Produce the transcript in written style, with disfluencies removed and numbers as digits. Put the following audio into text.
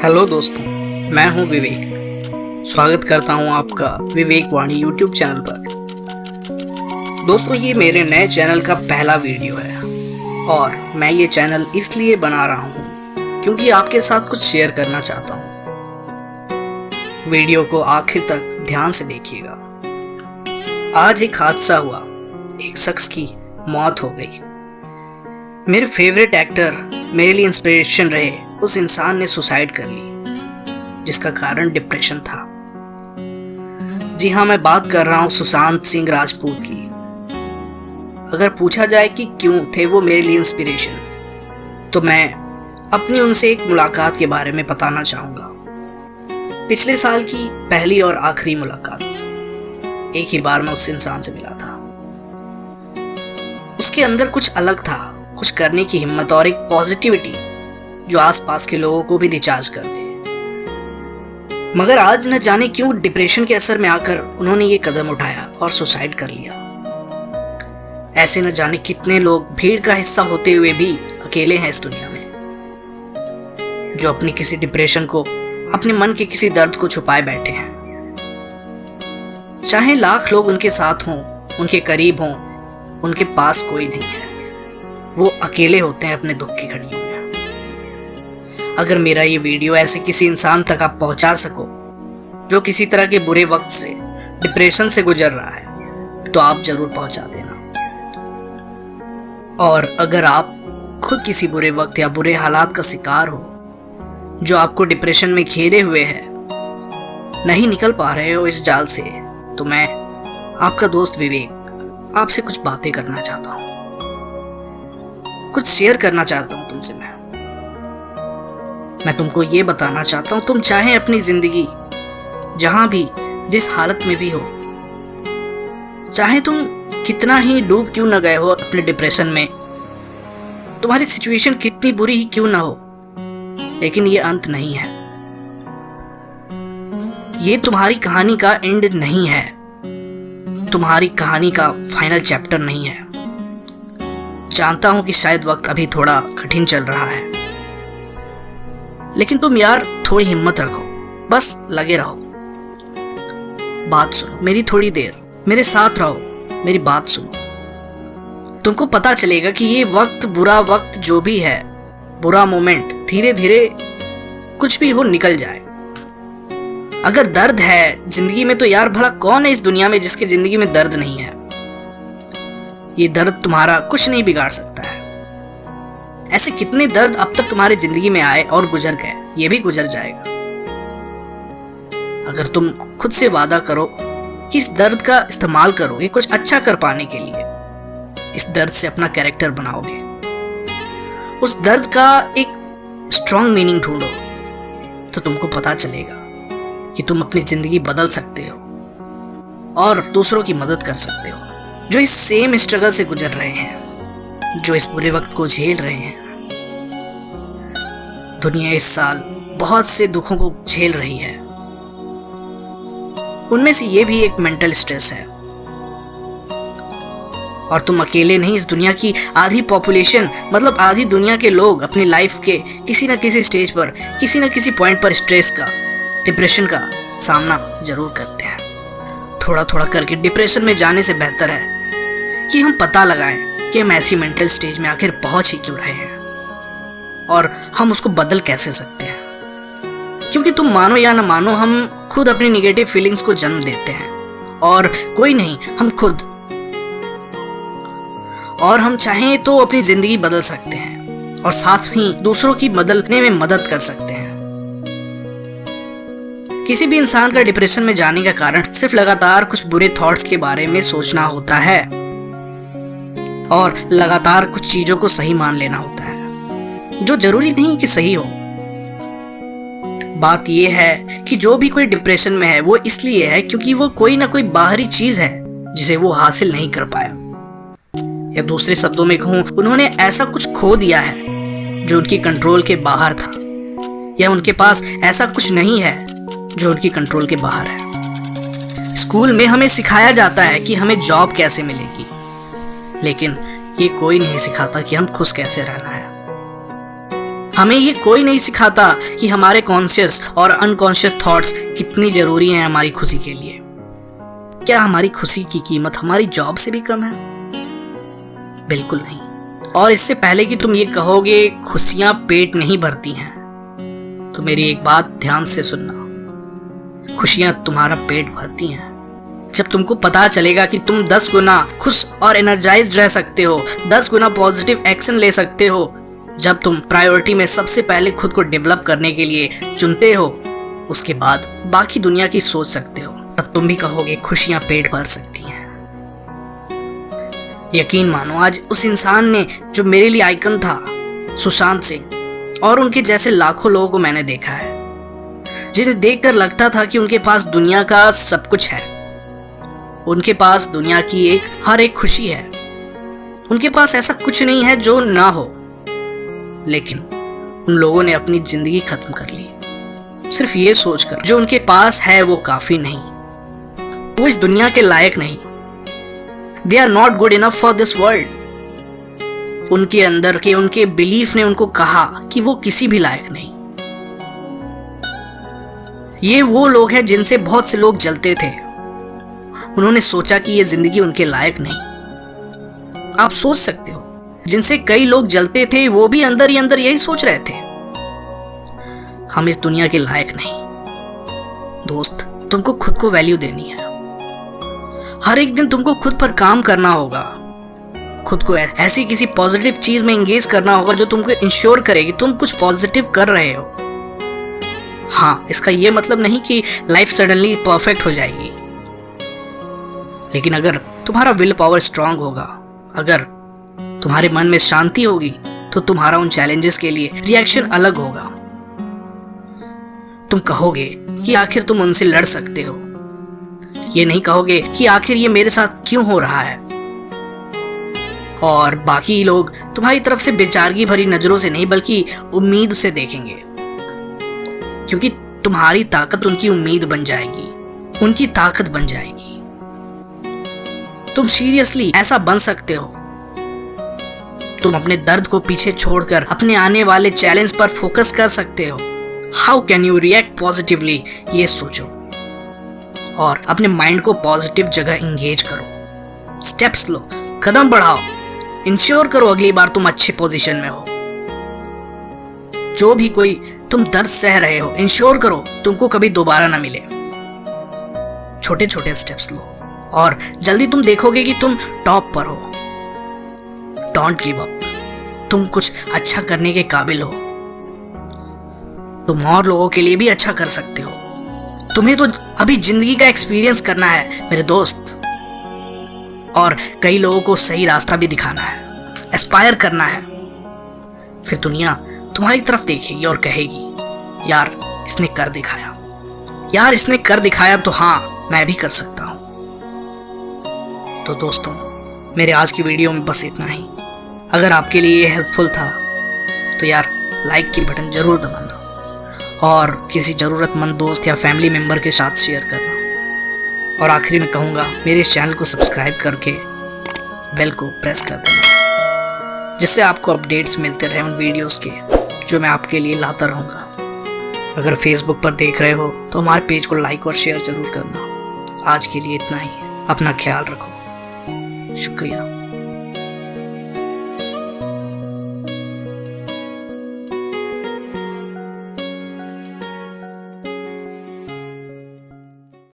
Hello दोस्तों, मैं हूं विवेक। स्वागत करता हूं आपका विवेक वाणी यूट्यूब चैनल पर। दोस्तों, ये मेरे नए चैनल का पहला वीडियो है और मैं ये चैनल इसलिए बना रहा हूं क्योंकि आपके साथ कुछ शेयर करना चाहता हूं। वीडियो को आखिर तक ध्यान से देखिएगा। आज एक हादसा हुआ, एक शख्स की मौत हो गई। मेरे फेवरेट एक्टर, मेरे लिए इंस्पिरेशन रहे उस इंसान ने सुसाइड कर ली, जिसका कारण डिप्रेशन था। जी हाँ, मैं बात कर रहा हूँ सुशांत सिंह राजपूत की। अगर पूछा जाए कि क्यों थे वो मेरे लिए इंस्पिरेशन, तो मैं अपनी उनसे एक मुलाकात के बारे में बताना चाहूँगा। पिछले साल की पहली और आखिरी मुलाकात, एक ही बार में उस इंसान से मिला था। उसके अंदर कुछ अलग था, कुछ करने की हिम्मत और एक पॉजिटिविटी जो आसपास के लोगों को भी रिचार्ज कर दे। मगर आज न जाने क्यों डिप्रेशन के असर में आकर उन्होंने ये कदम उठाया और सुसाइड कर लिया। ऐसे न जाने कितने लोग भीड़ का हिस्सा होते हुए भी अकेले हैं इस दुनिया में, जो अपनी किसी डिप्रेशन को, अपने मन के किसी दर्द को छुपाए बैठे हैं। चाहे लाख लोग उनके साथ हों, उनके करीब हों, उनके पास कोई नहीं है। वो अकेले होते हैं अपने दुख की घड़ियों में। अगर मेरा ये वीडियो ऐसे किसी इंसान तक आप पहुंचा सको जो किसी तरह के बुरे वक्त से, डिप्रेशन से गुजर रहा है, तो आप जरूर पहुंचा देना। और अगर आप खुद किसी बुरे वक्त या बुरे हालात का शिकार हो, जो आपको डिप्रेशन में घेरे हुए है, नहीं निकल पा रहे हो इस जाल से, तो मैं आपका दोस्त विवेक आपसे कुछ बातें करना चाहता हूं, कुछ शेयर करना चाहता हूं तुमसे। मैं तुमको ये बताना चाहता हूं, तुम चाहे अपनी जिंदगी जहां भी, जिस हालत में भी हो, चाहे तुम कितना ही डूब क्यों न गए हो अपने डिप्रेशन में, तुम्हारी सिचुएशन कितनी बुरी ही क्यों ना हो, लेकिन ये अंत नहीं है। ये तुम्हारी कहानी का एंड नहीं है, तुम्हारी कहानी का फाइनल चैप्टर नहीं है। जानता हूं कि शायद वक्त अभी थोड़ा कठिन चल रहा है, लेकिन तुम यार थोड़ी हिम्मत रखो, बस लगे रहो। बात सुनो मेरी, थोड़ी देर मेरे साथ रहो, मेरी बात सुनो। तुमको पता चलेगा कि ये वक्त, बुरा वक्त जो भी है, बुरा मोमेंट धीरे धीरे कुछ भी हो निकल जाए। अगर दर्द है जिंदगी में, तो यार भला कौन है इस दुनिया में जिसके जिंदगी में दर्द नहीं है। ये दर्द तुम्हारा कुछ नहीं बिगाड़ सकता है। ऐसे कितने दर्द अब तक तुम्हारी जिंदगी में आए और गुजर गए, ये भी गुजर जाएगा। अगर तुम खुद से वादा करो कि इस दर्द का इस्तेमाल करोगे कुछ अच्छा कर पाने के लिए, इस दर्द से अपना कैरेक्टर बनाओगे, उस दर्द का एक स्ट्रॉन्ग मीनिंग ढूंढो, तो तुमको पता चलेगा कि तुम अपनी जिंदगी बदल सकते हो और दूसरों की मदद कर सकते हो, जो इस सेम स्ट्रगल से गुजर रहे हैं, जो इस बुरे वक्त को झेल रहे हैं। दुनिया इस साल बहुत से दुखों को झेल रही है, उनमें से ये भी एक मेंटल स्ट्रेस है। और तुम अकेले नहीं, इस दुनिया की आधी पॉपुलेशन, मतलब आधी दुनिया के लोग अपनी लाइफ के किसी न किसी स्टेज पर, किसी न किसी पॉइंट पर स्ट्रेस का, डिप्रेशन का सामना जरूर करते हैं। थोड़ा थोड़ा करके डिप्रेशन में जाने से बेहतर है कि हम पता लगाएं कि हम ऐसी मेंटल स्टेज में आखिर पहुंच ही क्यों रहे हैं और हम उसको बदल कैसे सकते हैं। क्योंकि तुम मानो या ना मानो, हम खुद अपनी निगेटिव फीलिंग्स को जन्म देते हैं, और कोई नहीं, हम खुद। और हम चाहें तो अपनी जिंदगी बदल सकते हैं और साथ ही दूसरों की बदलने में मदद कर सकते हैं। किसी भी इंसान का डिप्रेशन में जाने का कारण सिर्फ लगातार कुछ बुरे थॉट्स के बारे में सोचना होता है और लगातार कुछ चीजों को सही मान लेना होता है, जो जरूरी नहीं कि सही हो। बात यह है कि जो भी कोई डिप्रेशन में है, वो इसलिए है क्योंकि वो कोई ना कोई बाहरी चीज है जिसे वो हासिल नहीं कर पाया, या दूसरे शब्दों में कहूं, उन्होंने ऐसा कुछ खो दिया है जो उनकी कंट्रोल के बाहर था, या उनके पास ऐसा कुछ नहीं है जो उनकी कंट्रोल के बाहर है। स्कूल में हमें सिखाया जाता है कि हमें जॉब कैसे मिलेगी, लेकिन ये कोई नहीं सिखाता कि हम खुश कैसे रहना है। हमें ये कोई नहीं सिखाता कि हमारे कॉन्शियस और अनकॉन्शियस थॉट्स कितनी जरूरी हैं हमारी खुशी के लिए। क्या हमारी खुशी की कीमत हमारी जॉब से भी कम है? बिल्कुल नहीं। और इससे पहले कि तुम ये कहोगे खुशियां पेट नहीं भरती हैं, तो मेरी एक बात ध्यान से सुनना, खुशियां तुम्हारा पेट भरती हैं जब तुमको पता चलेगा कि तुम 10 गुना खुश और एनर्जाइज्ड रह सकते हो, 10 गुना पॉजिटिव एक्शन ले सकते हो। जब तुम प्रायोरिटी में सबसे पहले खुद को डेवलप करने के लिए चुनते हो, उसके बाद बाकी दुनिया की सोच सकते हो, तब तुम भी कहोगे खुशियां पेट भर सकती हैं। यकीन मानो, आज उस इंसान ने जो मेरे लिए आइकन था, सुशांत सिंह, और उनके जैसे लाखों लोगों को मैंने देखा है, जिन्हें देखकर लगता था कि उनके पास दुनिया का सब कुछ है, उनके पास दुनिया की हर एक खुशी है, उनके पास ऐसा कुछ नहीं है जो ना हो। लेकिन उन लोगों ने अपनी जिंदगी खत्म कर ली सिर्फ ये सोचकर जो उनके पास है वो काफी नहीं, वो इस दुनिया के लायक नहीं। They are not good enough for this world. उनके अंदर के उनके बिलीफ ने उनको कहा कि वो किसी भी लायक नहीं। ये वो लोग हैं जिनसे बहुत से लोग जलते थे। उन्होंने सोचा कि ये जिंदगी उनके लायक नहीं। आप सोच सकते हो, जिनसे कई लोग जलते थे वो भी अंदर ही अंदर यही सोच रहे थे, हम इस दुनिया के लायक नहीं। दोस्त, तुमको खुद को वैल्यू देनी है। हर एक दिन तुमको खुद पर काम करना होगा, खुद को ऐसी किसी पॉजिटिव चीज में एंगेज करना होगा जो तुमको इंश्योर करेगी तुम कुछ पॉजिटिव कर रहे हो। हाँ, इसका यह मतलब नहीं कि लाइफ सडनली परफेक्ट हो जाएगी, लेकिन अगर तुम्हारा विल पावर स्ट्रांग होगा, अगर तुम्हारे मन में शांति होगी, तो तुम्हारा उन चैलेंजेस के लिए रिएक्शन अलग होगा। तुम कहोगे कि आखिर तुम उनसे लड़ सकते हो, ये नहीं कहोगे कि आखिर ये मेरे साथ क्यों हो रहा है। और बाकी लोग तुम्हारी तरफ से बेचारगी भरी नजरों से नहीं बल्कि उम्मीद से देखेंगे, क्योंकि तुम्हारी ताकत उनकी उम्मीद बन जाएगी, उनकी ताकत बन जाएगी। तुम सीरियसली ऐसा बन सकते हो। तुम अपने दर्द को पीछे छोड़कर अपने आने वाले चैलेंज पर फोकस कर सकते हो। How can you react positively, ये सोचो और अपने माइंड को पॉजिटिव जगह इंगेज करो। स्टेप्स लो, कदम बढ़ाओ, इंश्योर करो अगली बार तुम अच्छे पोजीशन में हो। जो भी कोई तुम दर्द सह रहे हो, इंश्योर करो तुमको कभी दोबारा ना मिले। छोटे छोटे स्टेप्स लो और जल्दी तुम देखोगे कि तुम टॉप पर हो। डोंट गिव अप, तुम कुछ अच्छा करने के काबिल हो। तुम और लोगों के लिए भी अच्छा कर सकते हो। तुम्हें तो अभी जिंदगी का एक्सपीरियंस करना है मेरे दोस्त, और कई लोगों को सही रास्ता भी दिखाना है, एस्पायर करना है। फिर दुनिया तुम्हारी तरफ देखेगी और कहेगी यार इसने कर दिखाया, यार इसने कर दिखाया, तो हाँ मैं भी कर सकता हूं। तो दोस्तों, मेरे आज की वीडियो में बस इतना ही। अगर आपके लिए ये हेल्पफुल था तो यार लाइक की बटन जरूर दबाना और किसी ज़रूरतमंद दोस्त या फैमिली मेम्बर के साथ शेयर करना। और आखिरी में कहूँगा, मेरे इस चैनल को सब्सक्राइब करके बेल को प्रेस कर देना, जिससे आपको अपडेट्स मिलते रहे उन वीडियोस के जो मैं आपके लिए लाता रहूँगा। अगर फेसबुक पर देख रहे हो तो हमारे पेज को लाइक और शेयर जरूर करना। आज के लिए इतना ही। अपना ख्याल रखो। शुक्रिया।